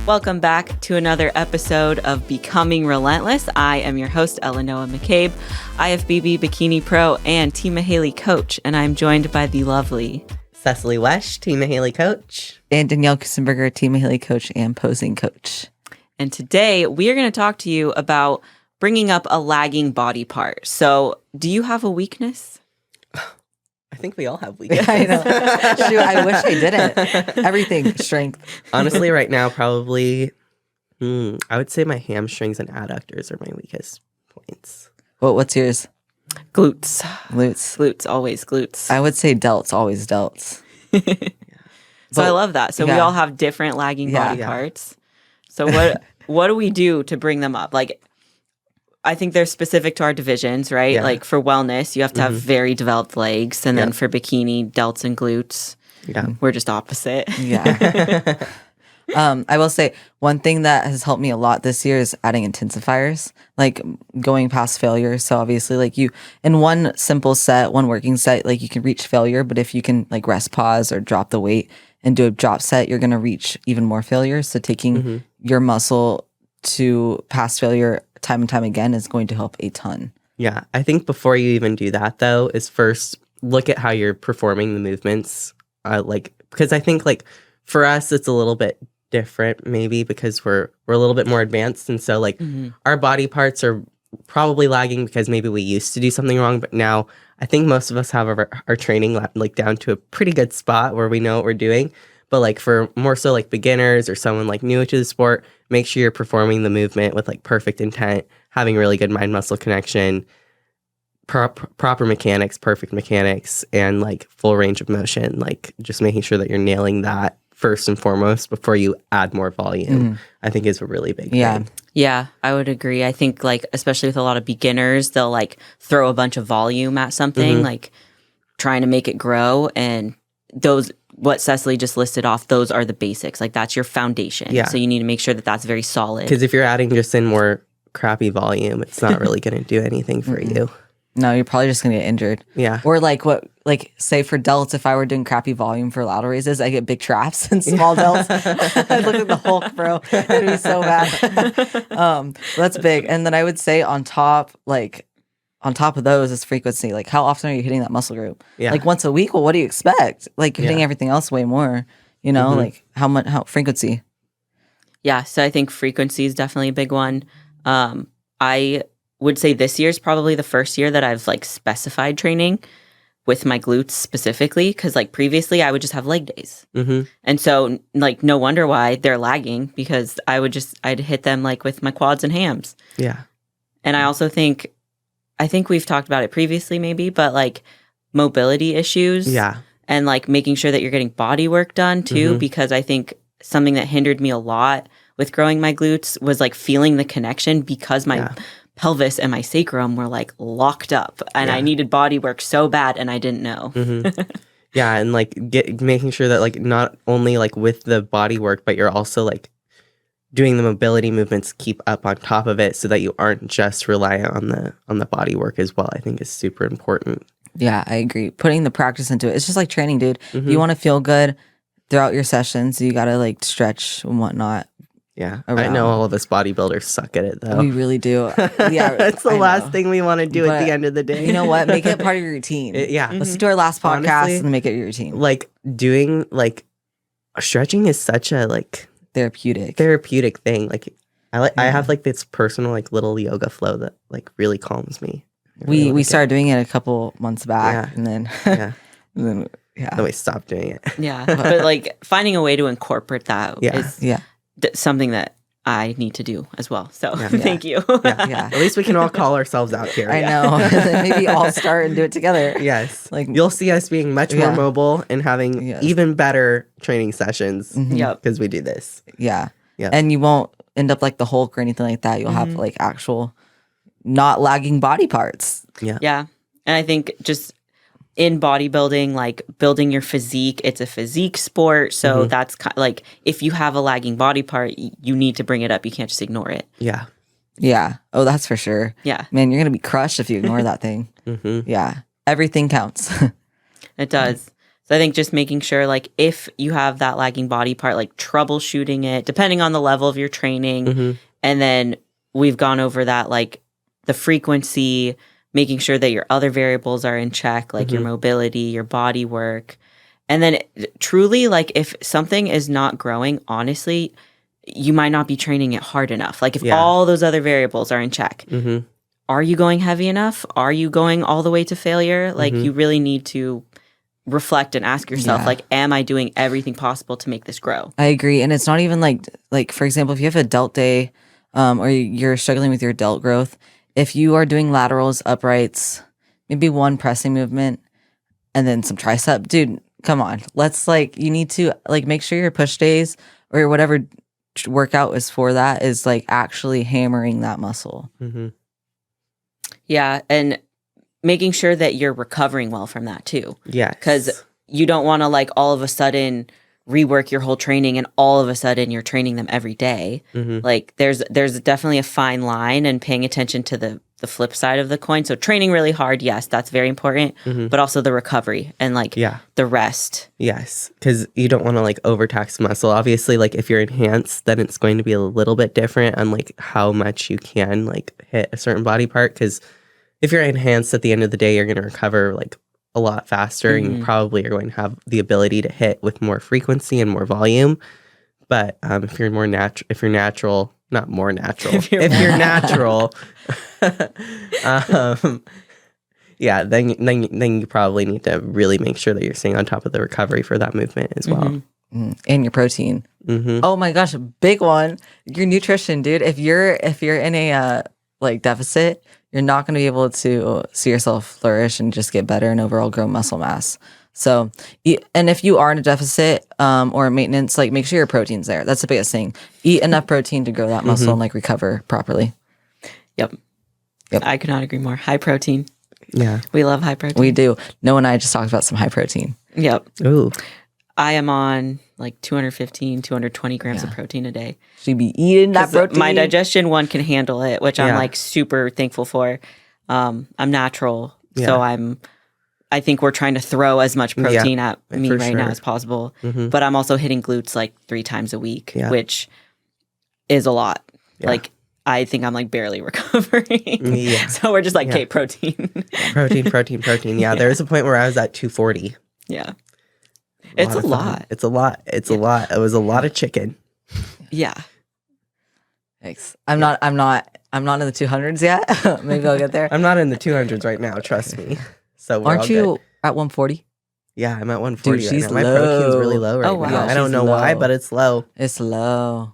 Welcome back to another episode of Becoming Relentless. I am your host, Eleanor McCabe, IFBB Bikini Pro and Team Mahaley Coach, and I'm joined by the lovely Cecily Wesch, Team Mahaley Coach. And Danielle Kusenberger, Team Mahaley Coach and Posing Coach. And today we are going to talk to you about bringing up a lagging body part. So, do you have a weakness? I think we all have weaknesses. I know. Shoot, I wish I didn't. Everything, strength. Honestly, right now, probably, I would say my hamstrings and adductors are my weakest points. What's yours? Glutes. Glutes. Glutes, always glutes. I would say delts, always delts. So I love that. So we all have different lagging body parts. So what do we do to bring them up? Like, I think they're specific to our divisions, right? Yeah. Like for wellness, you have to have very developed legs. And then for bikini, delts and glutes. Yeah. We're just opposite. Yeah. I will say one thing that has helped me a lot this year is adding intensifiers, like going past failure. So obviously, like you, in one simple set, one working set, like you can reach failure. But if you can like rest, pause, or drop the weight and do a drop set, you're going to reach even more failure. So taking your muscle to past failure time and time again is going to help a ton. Yeah. I think before you even do that, though, is first look at how you're performing the movements. Because I think like for us, it's a little bit different maybe because we're a little bit more advanced. And so like our body parts are probably lagging because maybe we used to do something wrong. But now I think most of us have our training like down to a pretty good spot where we know what we're doing. But like for more so like beginners or someone like new to the sport, make sure you're performing the movement with like perfect intent, having really good mind-muscle connection, proper mechanics, perfect mechanics, and like full range of motion. Like just making sure that you're nailing that first and foremost before you add more volume, I think is a really big thing. Yeah, I would agree. I think like, especially with a lot of beginners, they'll like throw a bunch of volume at something, like trying to make it grow. And those, what Cecily just listed off, those are the basics. Like that's your foundation. Yeah. So you need to make sure that that's very solid. Because if you're adding just in more crappy volume, it's not really going to do anything for you. No, you're probably just going to get injured. Yeah. Or like say for delts, if I were doing crappy volume for lateral raises, I get big traps and small delts. I look like the Hulk, bro. It'd be so bad. That's big. And then I would say on top of those is frequency. Like how often are you hitting that muscle group? Yeah. Like once a week? Well, what do you expect? Like you're hitting everything else way more, like how frequency? Yeah, so I think frequency is definitely a big one. I would say this year is probably the first year that I've like specified training with my glutes specifically, because like previously I would just have leg days. And so like no wonder why they're lagging, because I'd hit them like with my quads and hams. Yeah. And I also think we've talked about it previously maybe, but like mobility issues. Yeah. And like making sure that you're getting body work done too, because I think something that hindered me a lot with growing my glutes was like feeling the connection, because my pelvis and my sacrum were like locked up and I needed body work so bad and I didn't know. Yeah. And like making sure that like not only like with the body work, but you're also like doing the mobility movements, keep up on top of it so that you aren't just reliant on the body work as well, I think is super important. Yeah, I agree. Putting the practice into it. It's just like training, dude. If you want to feel good throughout your sessions, you got to like stretch and whatnot. Yeah. Around. I know all of us bodybuilders suck at it though. We really do. Yeah, That's the last thing we want to do at the end of the day. You know what? Make it part of your routine. Let's do our last podcast Honestly, and make it your routine. Like doing like stretching is such a like therapeutic thing. Like I have like this personal like little yoga flow that like really calms me. We started doing it a couple months back and then then we stopped doing it. Yeah. But like finding a way to incorporate that is something that I need to do as well. So thank you. At least we can all call ourselves out here. I know. Maybe all start and do it together. Yes. Like you'll see us being much more mobile and having even better training sessions. Because we do this. Yeah. And you won't end up like the Hulk or anything like that. You'll have like actual not lagging body parts. Yeah. And I think just in bodybuilding, like building your physique, it's a physique sport. So that's like, if you have a lagging body part, you need to bring it up. You can't just ignore it. Yeah. Yeah. Oh, that's for sure. Yeah. Man, you're going to be crushed if you ignore that thing. Yeah. Everything counts. It does. So I think just making sure, like, if you have that lagging body part, like troubleshooting it, depending on the level of your training. Mhm. And then we've gone over that, like the frequency, making sure that your other variables are in check, like your mobility, your body work. And then truly, like, if something is not growing, honestly, you might not be training it hard enough. Like, if all those other variables are in check, are you going heavy enough? Are you going all the way to failure? Like, you really need to reflect and ask yourself, like, am I doing everything possible to make this grow? I agree. And it's not even like for example, if you have a delt day or you're struggling with your delt growth, if you are doing laterals, uprights, maybe one pressing movement and then some tricep, dude, come on. Let's you need to make sure your push days or whatever workout is for that is actually hammering that muscle. Yeah. And making sure that you're recovering well from that too. Yeah. Because you don't want to all of a sudden rework your whole training and all of a sudden you're training them every day. Like there's definitely a fine line, and paying attention to the flip side of the coin. So training really hard, yes, that's very important, but also the recovery and the rest. Yes, because you don't want to overtax muscle. Obviously, if you're enhanced, then it's going to be a little bit different on how much you can hit a certain body part. Because if you're enhanced, at the end of the day, you're going to recover a lot faster, and you probably are going to have the ability to hit with more frequency and more volume. But if you're natural, not more natural, if you're natural, yeah, then you probably need to really make sure that you're staying on top of the recovery for that movement as well. And your protein. Oh my gosh, a big one. Your nutrition, dude. If you're in a deficit, you're not going to be able to see yourself flourish and just get better and overall grow muscle mass. So, and if you are in a deficit or maintenance, make sure your protein's there. That's the biggest thing. Eat enough protein to grow that muscle and recover properly. Yep. I could not agree more. High protein. Yeah. We love high protein. We do. Noah and I just talked about some high protein. Yep. Ooh. I am on 215, 220 grams of protein a day. She'd be eating that protein. My digestion one can handle it, which I'm super thankful for. I'm natural, so I think we're trying to throw as much protein at me right now as possible. But I'm also hitting glutes 3 times a week, which is a lot. Yeah. I think I'm barely recovering. So we're just okay, protein. protein. Yeah, there was a point where I was at 240. Yeah. It's a lot. It's a lot. It's a lot. It was a lot of chicken. Yeah. Thanks. I'm not in the 200s yet. Maybe I'll get there. I'm not in the 200s right now, trust me. So aren't you at 140? Yeah, I'm at 140 Dude, right now. My protein's really low right now. I don't know why, but it's low. It's low.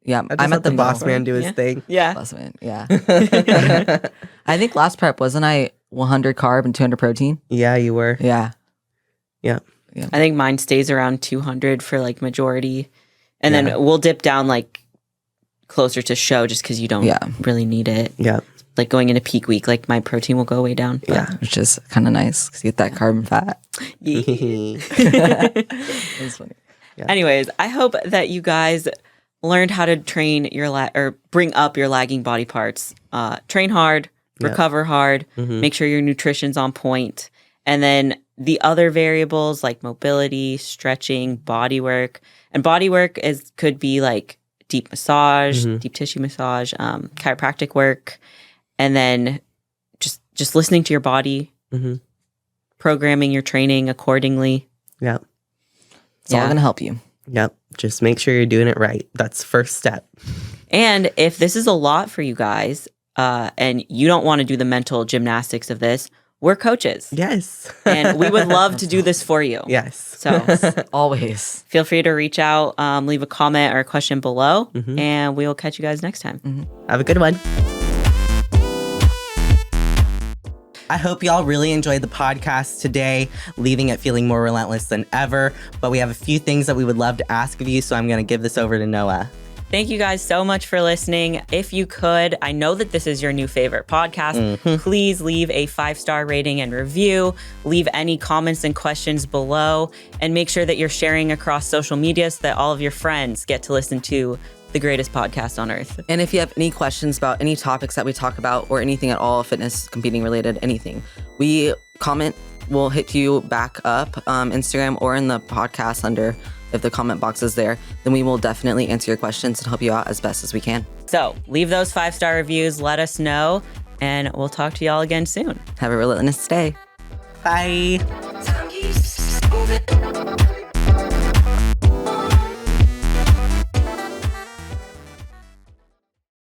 Yeah, I'm at the boss man do his thing. Yeah. Boss man, yeah. I think last prep, wasn't I 100 carb and 200 protein? Yeah, you were. Yeah. Yeah. I think mine stays around 200 for majority. And then we'll dip down closer to show just because you don't really need it. Yeah. Going into peak week, my protein will go way down. But. Yeah. Which is kind of nice because you get that carb and fat. That's funny. Yeah. Anyways, I hope that you guys learned how to train your or bring up your lagging body parts. Train hard, recover hard, make sure your nutrition's on point. And then the other variables like mobility, stretching, body work. And body work could be deep massage, deep tissue massage, chiropractic work, and then just listening to your body, programming your training accordingly. Yeah. It's all going to help you. Yep. Just make sure you're doing it right. That's first step. And if this is a lot for you guys, and you don't want to do the mental gymnastics of this, we're coaches. Yes. And we would love to do this for you. Yes. So always feel free to reach out, leave a comment or a question below, and we will catch you guys next time. Have a good one. I hope y'all really enjoyed the podcast today, leaving it feeling more relentless than ever. But we have a few things that we would love to ask of you, so I'm going to give this over to Noah. Thank you guys so much for listening. If you could, I know that this is your new favorite podcast. Please leave a 5-star rating and review. Leave any comments and questions below. And make sure that you're sharing across social media so that all of your friends get to listen to the greatest podcast on earth. And if you have any questions about any topics that we talk about or anything at all, fitness, competing related, anything, we comment we'll hit you back up, Instagram or in the podcast under, if the comment box is there, then we will definitely answer your questions and help you out as best as we can. So leave those 5-star reviews. Let us know, and we'll talk to y'all again soon. Have a relentless day. Bye. Time keeps moving.